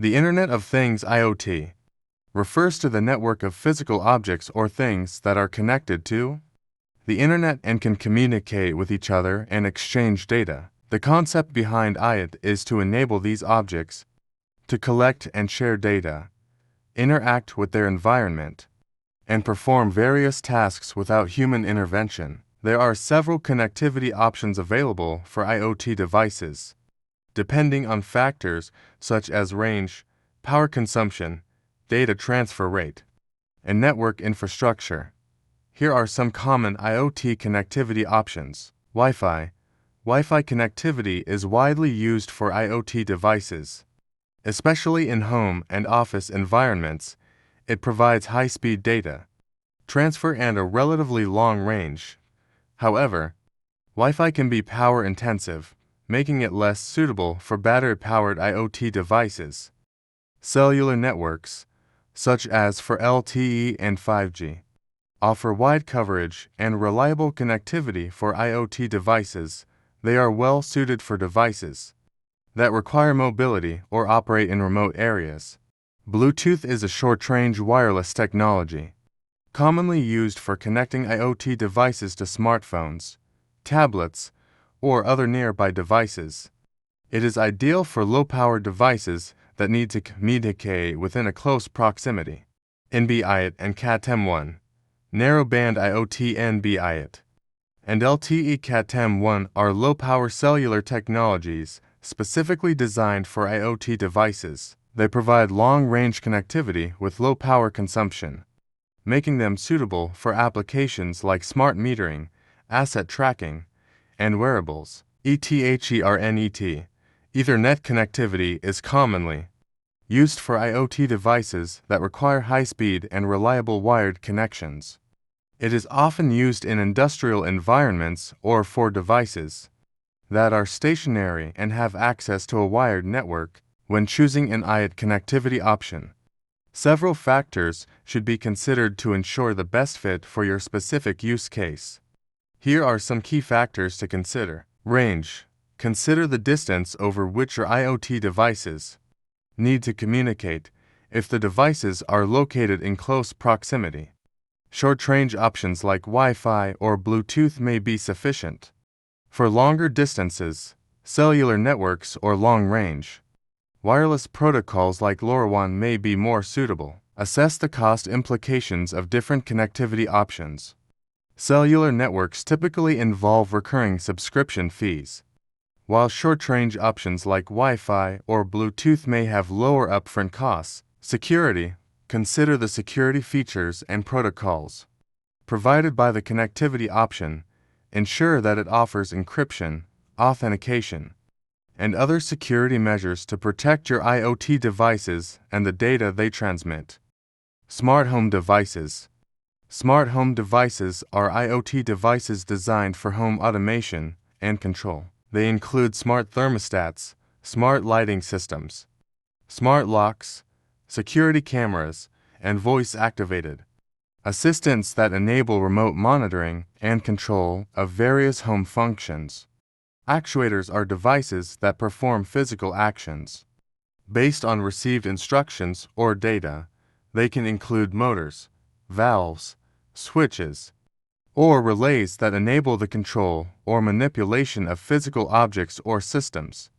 The Internet of Things IoT refers to the network of physical objects or things that are connected to the Internet and can communicate with each other and exchange data. The concept behind IoT is to enable these objects to collect and share data, interact with their environment, and perform various tasks without human intervention. There are several connectivity options available for IoT devices, depending on factors such as range, power consumption, data transfer rate, and network infrastructure. Here are some common IoT connectivity options. Wi-Fi. Wi-Fi connectivity is widely used for IoT devices. Especially in home and office environments, it provides high-speed data transfer and a relatively long range. However, Wi-Fi can be power-intensive, making it less suitable for battery-powered IoT devices. Cellular networks, such as for LTE and 5G, offer wide coverage and reliable connectivity for IoT devices. They are well suited for devices that require mobility or operate in remote areas. Bluetooth is a short-range wireless technology, commonly used for connecting IoT devices to smartphones, tablets, or other nearby devices. It is ideal for low-powered devices that need to communicate within a close proximity. NB Iot and Cat-M1, narrowband IoT. NB Iot and LTE Cat-M1 are low-power cellular technologies specifically designed for IoT devices. They provide long-range connectivity with low power consumption, making them suitable for applications like smart metering, asset tracking, and wearables. Ethernet. Ethernet connectivity is commonly used for IoT devices that require high-speed and reliable wired connections. It is often used in industrial environments or for devices that are stationary and have access to a wired network. When choosing an IoT connectivity option, several factors should be considered to ensure the best fit for your specific use case. Here are some key factors to consider. Range. Consider the distance over which your IoT devices need to communicate if the devices are located in close proximity. Short-range options like Wi-Fi or Bluetooth may be sufficient. For longer distances, cellular networks or long-range wireless protocols like LoRaWAN may be more suitable. Assess the cost implications of different connectivity options. Cellular networks typically involve recurring subscription fees, while short-range options like Wi-Fi or Bluetooth may have lower upfront costs. Security. Consider the security features and protocols provided by the connectivity option. Ensure that it offers encryption, authentication, and other security measures to protect your IoT devices and the data they transmit. Smart home devices. Smart home devices are IoT devices designed for home automation and control. They include smart thermostats, smart lighting systems, smart locks, security cameras, and voice-activated assistants that enable remote monitoring and control of various home functions. Actuators are devices that perform physical actions based on received instructions or data. They can include motors, valves, switches, or relays that enable the control or manipulation of physical objects or systems.